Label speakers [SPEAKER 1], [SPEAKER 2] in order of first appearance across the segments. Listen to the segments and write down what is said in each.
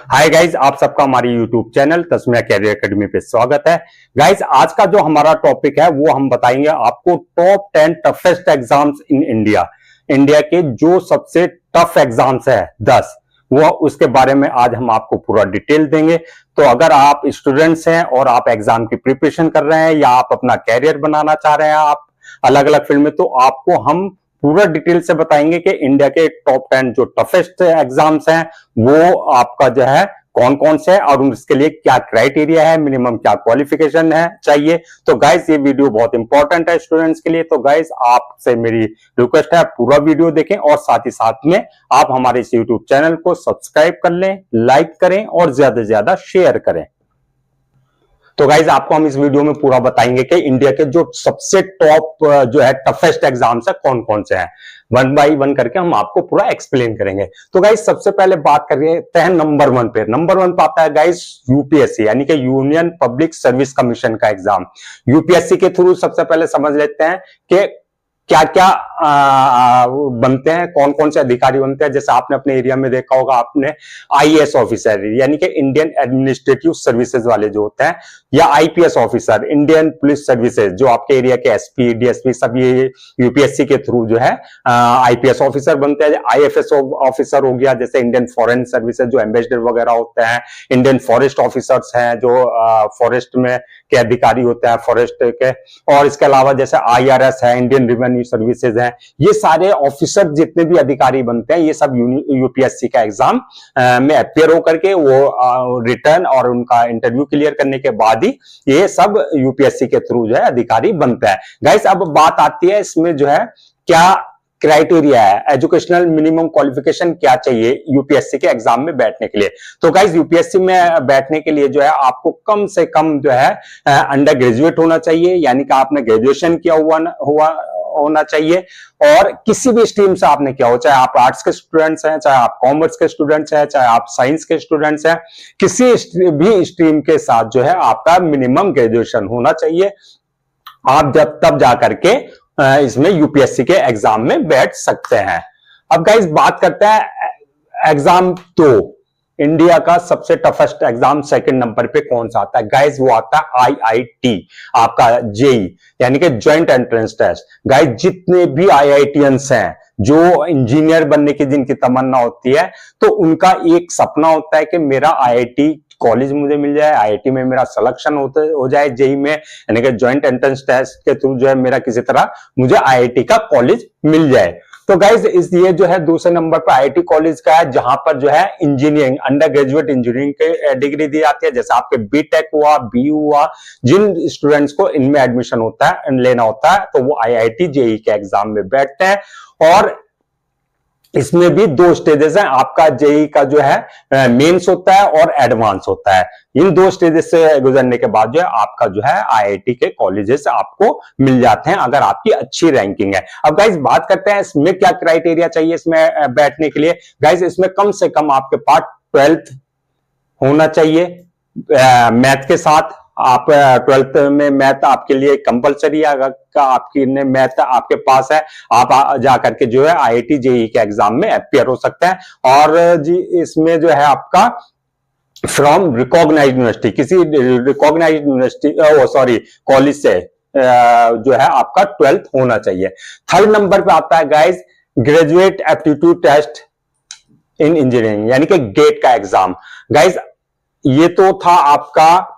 [SPEAKER 1] Hi guys, आप सबका हमारे YouTube channel Tasmiya career academy पे स्वागत है। गाइज, आज का जो हमारा टॉपिक है वो हम बताएंगे आपको top 10 toughest exams in India. India के जो सबसे टफ एग्जाम्स है 10, वो उसके बारे में आज हम आपको पूरा डिटेल देंगे। तो अगर आप स्टूडेंट्स हैं और आप एग्जाम की प्रिपरेशन कर रहे हैं या आप अपना कैरियर बनाना चाह रहे हैं आप अलग अलग फील्ड में, तो आपको हम पूरा डिटेल से बताएंगे कि इंडिया के टॉप 10 जो टफेस्ट एग्जाम्स हैं वो आपका जो है कौन कौन से है और उसके लिए क्या क्राइटेरिया है, मिनिमम क्या क्वालिफिकेशन है चाहिए। तो गाइस, ये वीडियो बहुत इंपॉर्टेंट है स्टूडेंट्स के लिए। तो गाइस, आपसे मेरी रिक्वेस्ट है पूरा वीडियो देखें और साथ ही साथ में आप हमारे इस यूट्यूब चैनल को सब्सक्राइब कर लें, लाइक करें और ज्यादा से ज्यादा शेयर करें। तो गाइज, आपको हम इस वीडियो में पूरा बताएंगे कि इंडिया के जो सबसे टॉप जो है टफेस्ट एग्जाम्स है कौन कौन से हैं। वन बाय वन करके हम आपको पूरा एक्सप्लेन करेंगे। तो गाइज, सबसे पहले बात करते हैं नंबर वन पे। नंबर वन पे आता है गाइज यूपीएससी, यानी कि यूनियन पब्लिक सर्विस कमीशन का एग्जाम। यूपीएससी के थ्रू सबसे पहले समझ लेते हैं कि क्या क्या बनते हैं, कौन कौन से अधिकारी बनते हैं। जैसे आपने अपने एरिया में देखा होगा, आपने आईएएस ऑफिसर यानी कि इंडियन एडमिनिस्ट्रेटिव सर्विसेज वाले जो होते हैं, या IPS officer, Indian police services, जो आपके एरिया के एसपी डीएसपी सब ये यूपीएससी के थ्रू जो है आईपीएस ऑफिसर बनते हैं। आईएफएस ऑफिसर हो गया, जैसे इंडियन फॉरेन सर्विसेज जो एम्बेसडर वगैरह होते हैं। इंडियन फॉरेस्ट ऑफिसर्स हैं जो फॉरेस्ट में के अधिकारी होते हैं फॉरेस्ट के। और इसके अलावा जैसे आईआरएस है, इंडियन रेवेन्यू सर्विसेज हैं। ये सारे ऑफिसर जितने भी अधिकारी बनते हैं ये सब यूपीएससी का एग्जाम में अपियर होकर के वो रिटर्न और उनका इंटरव्यू क्लियर करने के बाद ही ये सब यूपीएससी के थ्रू जो है अधिकारी बनता है। गाइस, अब बात आती है इसमें जो है क्या क्राइटेरिया है, एजुकेशनल मिनिमम क्वालिफिकेशन क्या चाहिए यूपीएससी के एग्जाम में बैठने के लिए। तो गाइस, यूपीएससी में बैठने के लिए जो है आपको कम से कम जो है अंडर ग्रेजुएट होना चाहिए, यानी कि आपने ग्रेजुएशन किया हुआ होना चाहिए और किसी भी स्ट्रीम से आपने किया हो, चाहे आप आर्ट्स के स्टूडेंट्स हैं, चाहे आप कॉमर्स के स्टूडेंट्स हैं, चाहे आप साइंस के स्टूडेंट्स हैं, किसी भी स्ट्रीम के साथ जो है आपका मिनिमम ग्रेजुएशन होना चाहिए। आप जब तब जाकर के इसमें यूपीएससी के एग्जाम में बैठ सकते हैं। अब गाइस, बात करते हैं एग्जाम 2, इंडिया का सबसे टफेस्ट एग्जाम सेकंड नंबर पे कौन सा आता है। गाइस, वो आता है आईआईटी, आपका जेई यानी कि ज्वाइंट एंट्रेंस टेस्ट। गाइस, जितने भी आईआईटीएंस हैं जो इंजीनियर बनने की जिनकी तमन्ना होती है, तो उनका एक सपना होता है कि मेरा आईआईटी कॉलेज मुझे मिल जाए, आईआईटी में मेरा सिलेक्शन हो जाए जेई में, यानी कि ज्वाइंट एंट्रेंस टेस्ट के थ्रू जो है मेरा किसी तरह मुझे आईआईटी का कॉलेज मिल जाए। तो गाइज, ये जो है दूसरे नंबर पर आईआईटी कॉलेज का है, जहां पर जो है इंजीनियरिंग, अंडर ग्रेजुएट इंजीनियरिंग के डिग्री दी जाती है। जैसे आपके बीटेक हुआ, बीयू हुआ, जिन स्टूडेंट्स को इनमें एडमिशन होता है, लेना होता है, तो वो आईआईटी जेई के एग्जाम में बैठते हैं। और इसमें भी 2 स्टेजेस हैं, आपका जेई का जो है मेंस होता है और एडवांस होता है। इन 2 स्टेजेस से गुजरने के बाद जो है आपका जो है आईआईटी के कॉलेजेस आपको मिल जाते हैं अगर आपकी अच्छी रैंकिंग है। अब गाइस, बात करते हैं इसमें क्या क्राइटेरिया चाहिए इसमें बैठने के लिए। गाइस, इसमें कम से कम आपके पास 12th होना चाहिए मैथ के साथ। आप 12th में मैथ आपके लिए कंपलसरी है। अगर आपकी मैथ आपके पास है, आप जाकर के जो है आईआईटी जेई के एग्जाम में अपियर हो सकते हैं। और जी, इसमें जो है आपका फ्रॉम रिकॉग्नाइज्ड यूनिवर्सिटी, किसी रिकॉग्नाइज्ड यूनिवर्सिटी कॉलेज से जो है आपका 12th होना चाहिए। थर्ड नंबर पे आता है guys graduate aptitude test in engineering, यानी कि गेट का एग्जाम। गाइज, ये तो था आपका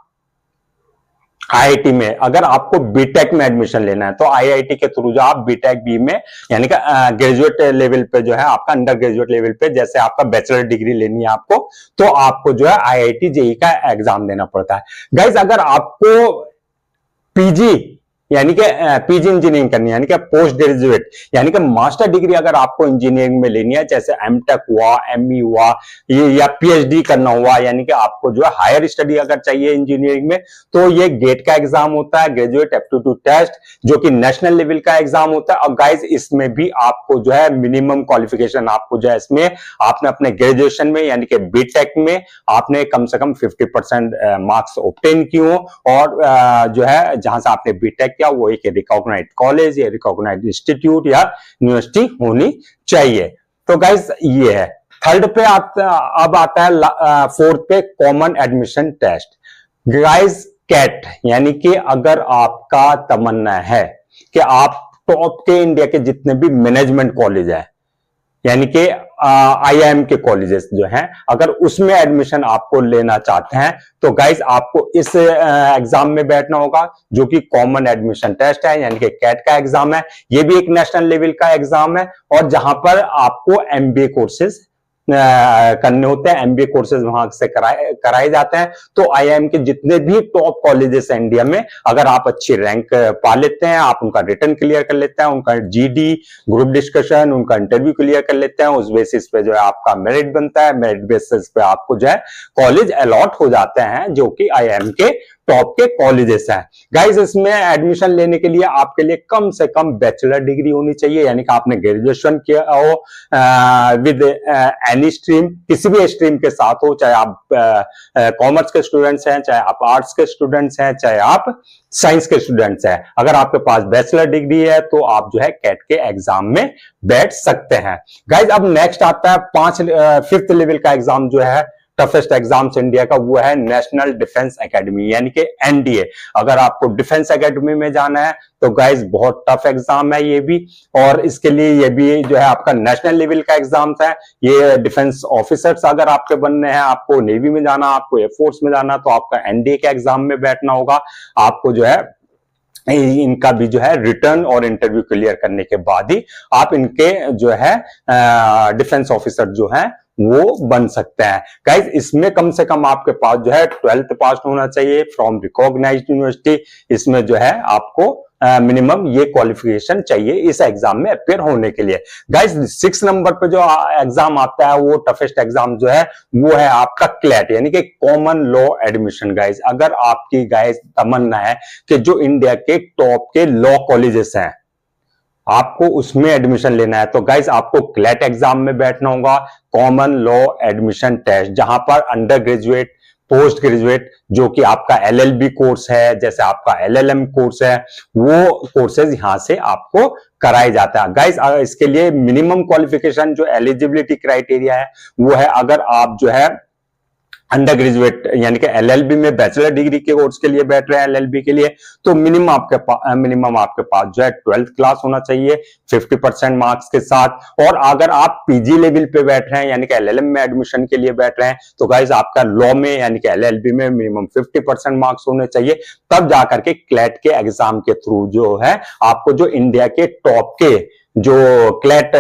[SPEAKER 1] आईआईटी में। अगर आपको बीटेक में एडमिशन लेना है तो आईआईटी के थ्रू जो आप बीटेक बी में, यानी कि ग्रेजुएट लेवल पे जो है आपका अंडर ग्रेजुएट लेवल पे, जैसे आपका बैचलर डिग्री लेनी है आपको, तो आपको जो है आईआईटी जेई का एग्जाम देना पड़ता है। गाइज, अगर आपको पीजी यानी कि पीजी इंजीनियरिंग करनी है, यानी कि पोस्ट ग्रेजुएट यानी कि मास्टर डिग्री अगर आपको इंजीनियरिंग में लेनी है, जैसे एमटेक हुआ, एमई हुआ, या पीएचडी करना हुआ, यानी कि आपको जो है हायर स्टडी अगर चाहिए इंजीनियरिंग में, तो ये गेट का एग्जाम होता है, ग्रेजुएट एप्टीट्यूड टेस्ट, जो कि नेशनल लेवल का एग्जाम होता है। और गाइज, इसमें भी आपको जो है मिनिमम क्वालिफिकेशन आपको जो है इसमें आपने अपने ग्रेजुएशन में यानी कि बीटेक में आपने कम से कम 50% मार्क्स ऑब्टेन किए हो, और जो है जहां से आपने बीटेक क्या वो एक रिकॉग्नाइज्ड कॉलेज या रिकॉग्नाइज्ड इंस्टीट्यूट या यूनिवर्सिटी होनी चाहिए। तो गाइस, ये है। थर्ड पे अब आता है फोर्थ पे common admission test. Guys CAT, यानी कि अगर आपका तमन्ना है कि आप टॉप के इंडिया के जितने भी मैनेजमेंट कॉलेज है, यानी कि आईआईएम के कॉलेजेस जो हैं, अगर उसमें एडमिशन आपको लेना चाहते हैं तो गाइस आपको इस एग्जाम में बैठना होगा, जो कि कॉमन एडमिशन टेस्ट है, यानी कि कैट का एग्जाम है। ये भी एक नेशनल लेवल का एग्जाम है और जहां पर आपको एमबीए कोर्सेज करने होते हैं, एमबीए कोर्सेज वहां से कराए जाते हैं। तो आईआईएम के जितने भी टॉप कॉलेजेस हैं इंडिया में, अगर आप अच्छी रैंक पा लेते हैं, आप उनका रिटर्न क्लियर कर लेते हैं, उनका जीडी ग्रुप डिस्कशन, उनका इंटरव्यू क्लियर कर लेते हैं, उस बेसिस पे जो है आपका मेरिट बनता है, मेरिट बेसिस पे आपको जो है कॉलेज अलॉट हो जाते हैं, जो कि आईआईएम के टॉप के कॉलेजेस हैं। गाइस इसमें एडमिशन लेने के लिए आपके लिए कम से कम बैचलर डिग्री होनी चाहिए, यानी कि आपने ग्रेजुएशन किया हो विद एनी स्ट्रीम, किसी भी स्ट्रीम के साथ हो, चाहे आप कॉमर्स के स्टूडेंट्स हैं, चाहे आप आर्ट्स के स्टूडेंट्स हैं, चाहे आप साइंस के स्टूडेंट्स हैं। अगर आपके पास बैचलर डिग्री है तो आप जो है कैट के एग्जाम में बैठ सकते हैं। गाइस अब नेक्स्ट आता है फिफ्थ लेवल का एग्जाम जो है टफेस्ट एग्जाम्स इंडिया का, वो है नेशनल डिफेंस एकेडमी, यानी कि एनडीए। अगर आपको डिफेंस एकेडमी में जाना है तो गाइस बहुत टफ एग्जाम है ये भी, और इसके लिए ये भी जो है आपका नेशनल लेवल का एग्जाम है। ये डिफेंस ऑफिसर्स अगर आपके बनने हैं, आपको नेवी में जाना, आपको एयरफोर्स में जाना, तो आपका एनडीए के एग्जाम में बैठना होगा। आपको जो है इनका भी जो है रिटर्न और इंटरव्यू क्लियर करने के बाद ही आप इनके जो है डिफेंस ऑफिसर जो है वो बन सकते हैं। गाइस इसमें कम से कम आपके पास जो है 12th पास होना चाहिए फ्रॉम रिकॉग्नाइज्ड यूनिवर्सिटी। इसमें जो है आपको मिनिमम ये क्वालिफिकेशन चाहिए इस एग्जाम में अपेयर होने के लिए। गाइस 6 नंबर पे जो एग्जाम आता है, वो टफेस्ट एग्जाम जो है वो है आपका क्लैट, यानी कि कॉमन लॉ एडमिशन। गाइस अगर आपकी गाइस तमन्ना है कि जो इंडिया के टॉप के लॉ कॉलेजेस हैं आपको उसमें एडमिशन लेना है, तो गाइस आपको क्लैट एग्जाम में बैठना होगा, कॉमन लॉ एडमिशन टेस्ट, जहां पर अंडर ग्रेजुएट, पोस्ट ग्रेजुएट, जो कि आपका एलएलबी कोर्स है, जैसे आपका एलएलएम कोर्स है, वो कोर्सेज यहां से आपको कराए जाता है। गाइस इसके लिए मिनिमम क्वालिफिकेशन जो एलिजिबिलिटी क्राइटेरिया है वो है, अगर आप जो है अंडर ग्रेजुएट यानी कि एलएलबी में बैचलर डिग्री के कोर्स के लिए बैठ रहे हैं एलएलबी के लिए, तो मिनिमम आपके पास जो है 12th क्लास होना चाहिए 50% मार्क्स के साथ। और अगर आप पीजी लेवल पे बैठ रहे हैं यानी कि एलएलएम में एडमिशन के लिए बैठ रहे हैं, तो गाइस आपका लॉ में यानी कि एलएलबी में मिनिमम 50% मार्क्स होने चाहिए, तब जाकर के क्लैट के एग्जाम के थ्रू जो है आपको जो इंडिया के टॉप के जो क्लैट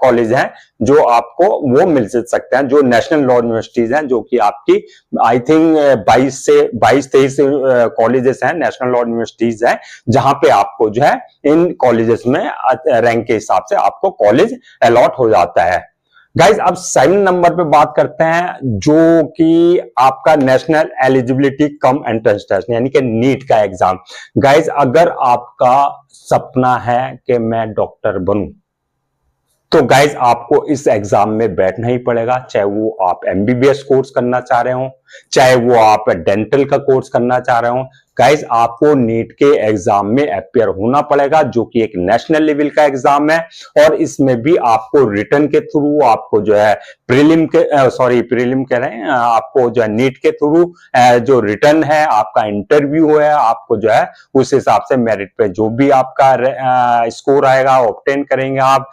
[SPEAKER 1] कॉलेज हैं जो आपको वो मिल सकते हैं, जो नेशनल लॉ यूनिवर्सिटीज हैं, जो कि आपकी आई थिंक 22-23 कॉलेजेस हैं, नेशनल लॉ यूनिवर्सिटीज हैं, जहां पे आपको जो है इन कॉलेजेस में रैंक के हिसाब से आपको कॉलेज अलॉट हो जाता है। गाइज अब 7 नंबर पे बात करते हैं, जो कि आपका national eligibility cum entrance test यानी कि नीट का एग्जाम। गाइज अगर आपका सपना है कि मैं डॉक्टर बनूं, तो गाइज आपको इस एग्जाम में बैठना ही पड़ेगा, चाहे वो आप एमबीबीएस कोर्स करना चाह रहे हो, चाहे वो आप डेंटल का कोर्स करना चाह रहे हो। गाइज आपको नीट के एग्जाम में अपियर होना पड़ेगा, जो कि एक नेशनल लेवल का एग्जाम है, और इसमें भी आपको रिटर्न के थ्रू आपको जो है प्रीलिम कह रहे हैं, आपको जो है नीट के थ्रू जो रिटर्न है, आपका इंटरव्यू है, आपको जो है उस हिसाब से मेरिट पे जो भी आपका स्कोर आएगा ऑब्टेन करेंगे आप,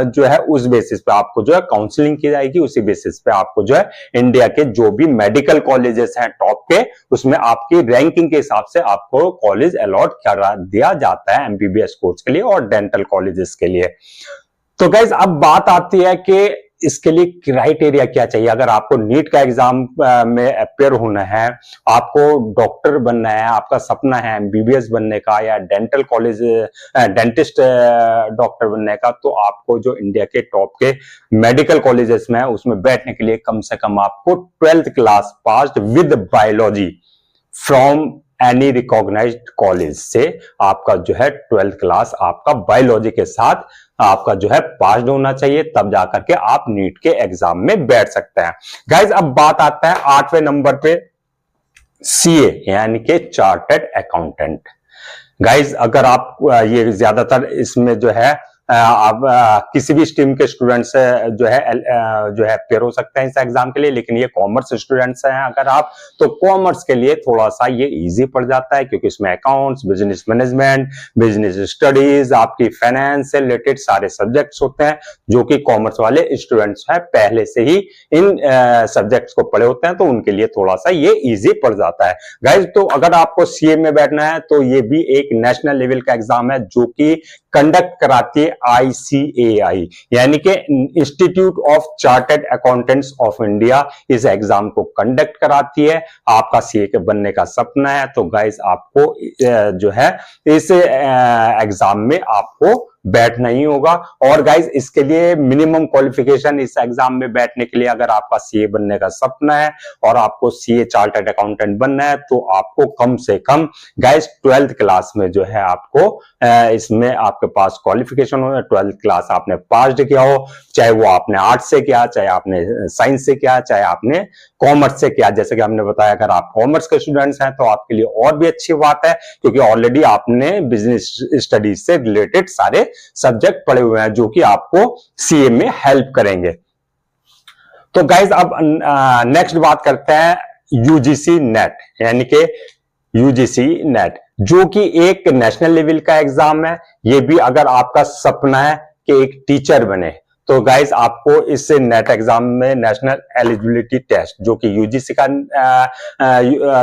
[SPEAKER 1] जो है उस बेसिस पे आपको जो है काउंसलिंग की जाएगी, उसी बेसिस पे आपको जो है इंडिया के जो भी मेडिकल कॉलेजेस हैं टॉप के, उसमें आपकी रैंकिंग के हिसाब से आपको कॉलेज अलॉट करा दिया जाता है एमबीबीएस कोर्स के लिए और डेंटल कॉलेजेस के लिए। तो गाइज अब बात आती है कि इसके लिए क्राइटेरिया क्या चाहिए। अगर आपको नीट का एग्जाम में अपियर होना है, आपको डॉक्टर बनना है, आपका सपना है एमबीबीएस बनने का या डेंटल कॉलेज डेंटिस्ट डॉक्टर बनने का, तो आपको जो इंडिया के टॉप के मेडिकल कॉलेजेस में उसमें बैठने के लिए कम से कम आपको 12th class passed with biology from any recognized college से आपका जो है 12th क्लास आपका बायोलॉजी के साथ आपका जो है पास होना चाहिए, तब जाकर के आप नीट के एग्जाम में बैठ सकते हैं। गाइज अब बात आता है 8वें नंबर पे सीए यानी कि चार्टर्ड अकाउंटेंट। गाइज अगर आप ये ज्यादातर इसमें जो है आप किसी भी स्ट्रीम के स्टूडेंट्स जो है अपेयर हो सकते हैं इस एग्जाम के लिए, लेकिन ये कॉमर्स स्टूडेंट्स हैं अगर आप, तो कॉमर्स के लिए थोड़ा सा ये इजी पड़ जाता है, क्योंकि इसमें accounts, business management, business studies, आपकी फाइनेंस से रिलेटेड सारे सब्जेक्ट्स होते हैं, जो कि कॉमर्स वाले स्टूडेंट्स हैं पहले से ही इन सब्जेक्ट्स को पढ़े होते हैं, तो उनके लिए थोड़ा सा ये इजी पड़ जाता है गाइज। तो अगर आपको सीए में बैठना है तो ये भी एक नेशनल लेवल का एग्जाम है, जो कि कंडक्ट कराती है ICAI, यानी कि institute of chartered accountants of India इस एग्जाम को कंडक्ट कराती है। आपका सीए के बनने का सपना है तो गाइज आपको जो है इस एग्जाम में आपको बैठना ही होगा। और गाइज इसके लिए मिनिमम क्वालिफिकेशन इस एग्जाम में बैठने के लिए, अगर आपका सीए बनने का सपना है और आपको सीए चार्टर्ड अकाउंटेंट बनना है, तो आपको कम से कम गाइज 12th क्लास में जो है आपको इसमें आपके पास क्वालिफिकेशन हो, 12th क्लास आपने पास किया हो, चाहे वो आपने आर्ट्स से किया, चाहे आपने साइंस से किया, चाहे आपने कॉमर्स से किया। जैसे कि हमने बताया अगर आप कॉमर्स के स्टूडेंट्स हैं तो आपके लिए और भी अच्छी बात है, क्योंकि ऑलरेडी आपने बिजनेस स्टडीज से रिलेटेड सारे सब्जेक्ट पढ़े हुए हैं, जो कि आपको सीए में हेल्प करेंगे। तो गाइज अब नेक्स्ट बात करते हैं यूजीसी नेट, यानी कि यूजीसी नेट जो कि एक नेशनल लेवल का एग्जाम है। ये भी अगर आपका सपना है कि एक टीचर बने, तो गाइज आपको इस नेट एग्जाम में नेशनल एलिजिबिलिटी टेस्ट, जो कि यूजीसी का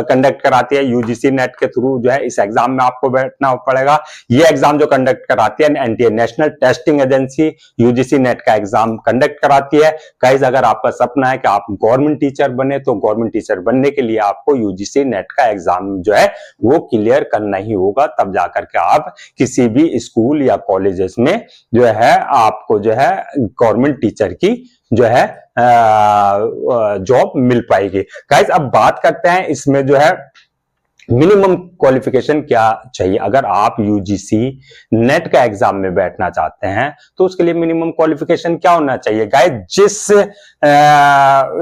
[SPEAKER 1] कंडक्ट कराती है, यूजीसी नेट के थ्रू जो है इस एग्जाम में आपको बैठना पड़ेगा। ये एग्जाम जो कंडक्ट कराती है NTA national testing agency, UGC net का एग्जाम कंडक्ट कराती है। गाइज अगर आपका सपना है कि आप गवर्नमेंट टीचर बने, तो गवर्नमेंट टीचर बनने के लिए आपको यूजीसी नेट का एग्जाम जो है वो क्लियर करना ही होगा, तब जाकर के आप किसी भी स्कूल या कॉलेजेस में जो है आपको जो है गवर्नमेंट टीचर की जो है जॉब मिल पाएगी। गाइस अब बात करते हैं इसमें जो है मिनिमम क्वालिफिकेशन क्या चाहिए। अगर आप यूजीसी नेट का एग्जाम में बैठना चाहते हैं तो उसके लिए मिनिमम क्वालिफिकेशन क्या होना चाहिए। गाइस जिस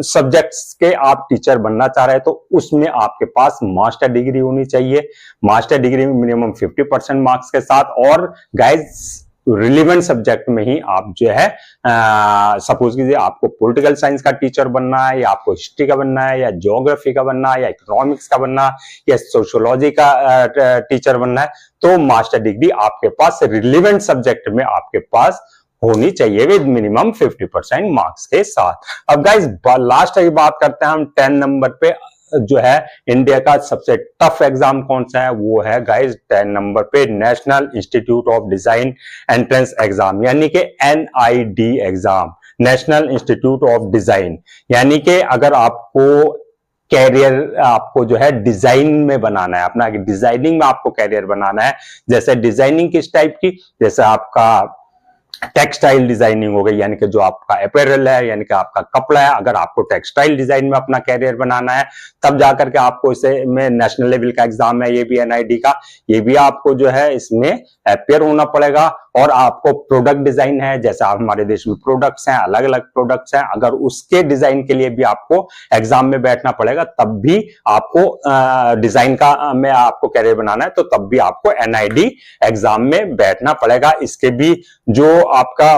[SPEAKER 1] सब्जेक्ट्स के आप टीचर बनना चाह रहे हैं तो उसमें आपके पास मास्टर डिग्री होनी चाहिए, मास्टर डिग्री में मिनिमम 50% मार्क्स के साथ। और गाइस रिलेवेंट सब्जेक्ट में ही आप जो है सपोज कीजिए आपको पॉलिटिकल साइंस का टीचर बनना है, या आपको हिस्ट्री का बनना है, या ज्योग्राफी का बनना है, या इकोनॉमिक्स का बनना है, या सोशियोलॉजी का टीचर बनना है, तो मास्टर डिग्री आपके पास रिलेवेंट सब्जेक्ट में आपके पास होनी चाहिए विद मिनिमम 50% मार्क्स के साथ। अब गाइस लास्ट की बात करते हैं हम 10 नंबर पे जो है इंडिया का सबसे टफ एग्जाम कौन सा है, वो है गाइस 10 नंबर पे national institute of design entrance exam, यानी कि NID exam, national institute of design. यानी कि अगर आपको कैरियर आपको जो है डिजाइन में बनाना है, अपना डिजाइनिंग में आपको कैरियर बनाना है, जैसे डिजाइनिंग किस टाइप की, जैसे आपका टेक्सटाइल डिजाइनिंग हो गई, यानी कि जो आपका अपैरल है, यानी कि आपका कपड़ा है, अगर आपको टेक्सटाइल डिजाइन में अपना कैरियर बनाना है तब जाकर के आपको इसे में नेशनल लेवल का एग्जाम है, ये भी NID का, ये भी आपको जो है इसमें अपेयर होना पड़ेगा। और आपको प्रोडक्ट डिजाइन है, जैसे हमारे देश में प्रोडक्ट्स हैं, अलग अलग प्रोडक्ट्स हैं, अगर उसके डिजाइन के लिए भी आपको एग्जाम में बैठना पड़ेगा, तब भी आपको डिजाइन का में आपको कैरियर बनाना है तो तब भी आपको NID एग्जाम में बैठना पड़ेगा। इसके भी जो आपका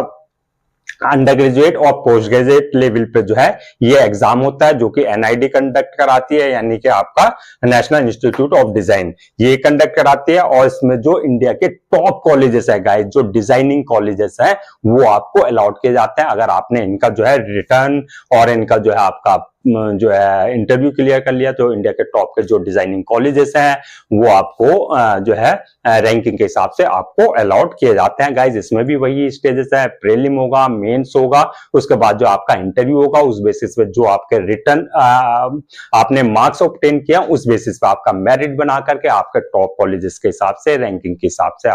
[SPEAKER 1] अंडर ग्रेजुएट और पोस्ट ग्रेजुएट लेवल पे जो है ये एग्जाम होता है, जो कि NID कंडक्ट कराती है, यानी कि आपका नेशनल इंस्टीट्यूट ऑफ डिजाइन ये कंडक्ट कराती है। और इसमें जो इंडिया के टॉप कॉलेजेस है गाइस, जो डिजाइनिंग कॉलेजेस है, वो आपको अलाउड किए जाते हैं अगर आपने इनका जो है रिटर्न और इनका जो है आपका जो है इंटरव्यू क्लियर कर लिया, तो इंडिया के टॉप के जो डिजाइनिंग कॉलेजेस हैं वो आपको जो है रैंकिंग के हिसाब से आपको अलाउड किए जाते हैं। गाइज इसमें भी वही स्टेजेस है, प्रीलिम होगा, मेंस होगा, उसके बाद जो आपका इंटरव्यू होगा, उस बेसिस पे जो आपके रिटर्न आपने मार्क्स ऑब्टेन किया उस बेसिस पे आपका मेरिट बना करके आपके टॉप कॉलेजेस के हिसाब से रैंकिंग के हिसाब से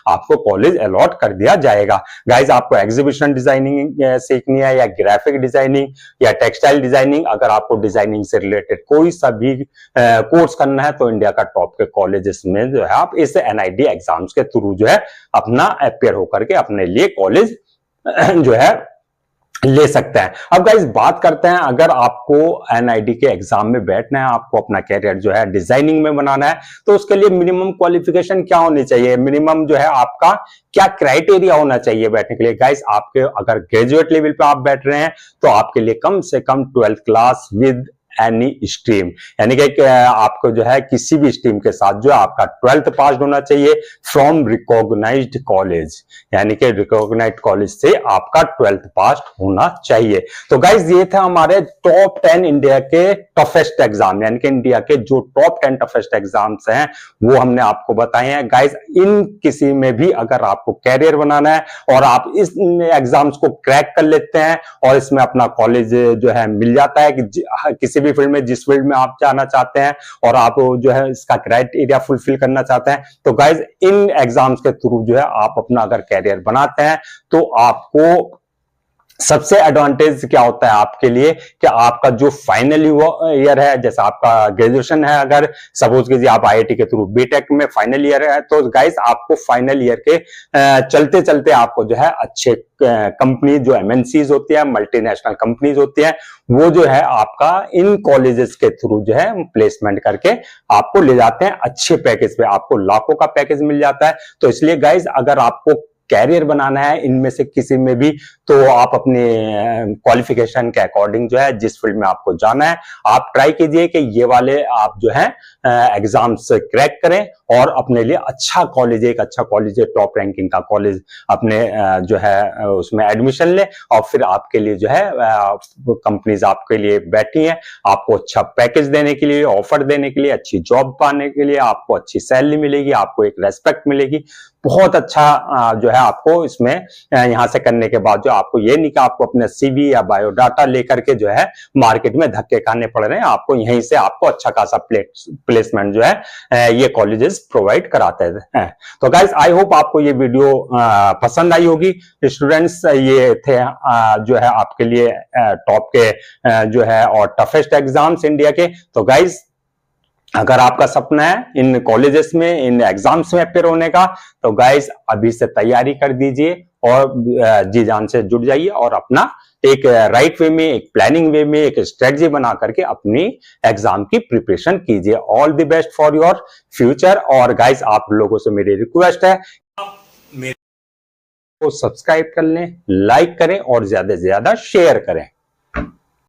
[SPEAKER 1] आपको कॉलेज अलॉट कर दिया जाएगा। गाइज आपको एग्जीबिशन डिजाइनिंग सीखनी है, या ग्राफिक डिजाइनिंग, या टेक्सटाइल डिजाइनिंग, अगर आपको डिजाइनिंग से रिलेटेड कोई सा भी कोर्स करना है तो इंडिया का टॉप के कॉलेजेस में जो है आप इस NID एग्जाम्स के थ्रू जो है अपना अपेयर होकर के अपने लिए कॉलेज जो है ले सकते हैं। अब गाइस बात करते हैं, अगर आपको एनआईडी के एग्जाम में बैठना है, आपको अपना कैरियर जो है डिजाइनिंग में बनाना है, तो उसके लिए मिनिमम क्वालिफिकेशन क्या होनी चाहिए, मिनिमम जो है आपका क्या क्राइटेरिया होना चाहिए बैठने के लिए। गाइस आपके अगर ग्रेजुएट लेवल पे आप बैठ रहे हैं तो आपके लिए कम से कम 12th class with any stream, यानी कि आपको जो है किसी भी स्ट्रीम के साथ जो है आपका 12th पास होना चाहिए फ्रॉम रिकॉग्नाइज्ड कॉलेज, यानी कि रिकॉग्नाइज्ड कॉलेज से आपका 12th पास होना चाहिए। तो गाइज ये थे हमारे टॉप 10 इंडिया के टफेस्ट एग्जाम, यानी कि इंडिया के जो टॉप 10 टफेस्ट एग्जाम्स हैं वो हमने आपको बताए हैं। गाइज इन किसी में भी अगर आपको कैरियर बनाना है और आप इस एग्जाम्स को क्रैक कर लेते हैं और इसमें अपना कॉलेज जो है मिल जाता है कि किसी भी फील्ड में, जिस फील्ड में आप जाना चाहते हैं और आप जो है इसका क्राइटेरिया फुलफिल करना चाहते हैं, तो गाइज इन एग्जाम्स के थ्रू जो है आप अपना अगर कैरियर बनाते हैं तो आपको सबसे एडवांटेज क्या होता है आपके लिए कि आपका जो फाइनल ईयर है, जैसे आपका ग्रेजुएशन है, अगर सपोज कीजिए आप आईआईटी के थ्रू बीटेक में फाइनल ईयर है, तो गाइस आपको फाइनल ईयर के चलते चलते आपको जो है अच्छे कंपनी जो एमएनसीज होती है, मल्टीनेशनल कंपनीज होती है, वो जो है आपका इन कॉलेजेस के थ्रू जो है प्लेसमेंट करके आपको ले जाते हैं अच्छे पैकेज पे, आपको लाखों का पैकेज मिल जाता है। तो इसलिए गाइज अगर आपको कैरियर बनाना है इनमें से किसी में भी, तो आप अपने क्वालिफिकेशन के अकॉर्डिंग जो है जिस फील्ड में आपको जाना है आप ट्राई कीजिए कि ये वाले आप जो है एग्जाम्स क्रैक करें और अपने लिए अच्छा कॉलेज, एक अच्छा कॉलेज, टॉप रैंकिंग का कॉलेज अपने जो है उसमें एडमिशन ले, और फिर आपके लिए जो है कंपनीज आपके लिए बैठी हैं आपको अच्छा पैकेज देने के लिए, ऑफर देने के लिए, अच्छी जॉब पाने के लिए, आपको अच्छी सैलरी मिलेगी, आपको एक रेस्पेक्ट मिलेगी, बहुत अच्छा जो है आपको इसमें यहां से करने के बाद जो आपको ये नहीं कि आपको अपने सीवी या बायोडाटा लेकर के जो है मार्केट में धक्के खाने पड़ रहे हैं, आपको यहीं से आपको अच्छा खासा प्लेसमेंट जो है ये कॉलेजेस प्रोवाइड कराते हैं। तो गाइस आई होप आपको ये वीडियो पसंद आई होगी स्टूडेंट्स। ये थे जो है आपके लिए टॉप के जो है और टफेस्ट एग्जाम्स इंडिया के। तो गाइस अगर आपका सपना है इन कॉलेजेस में, इन एग्जाम्स में अपेयर होने का, तो गाइस अभी से तैयारी कर दीजिए और जी जान से जुड़ जाइए और अपना एक राइट वे में, एक प्लानिंग वे में, एक स्ट्रेटजी बना करके अपनी एग्जाम की प्रिपरेशन कीजिए। All the best for your future. और गाइस आप लोगों से मेरी रिक्वेस्ट है आप मेरे को सब्सक्राइब कर लें, लाइक करें और ज्यादा से ज्यादा शेयर करें।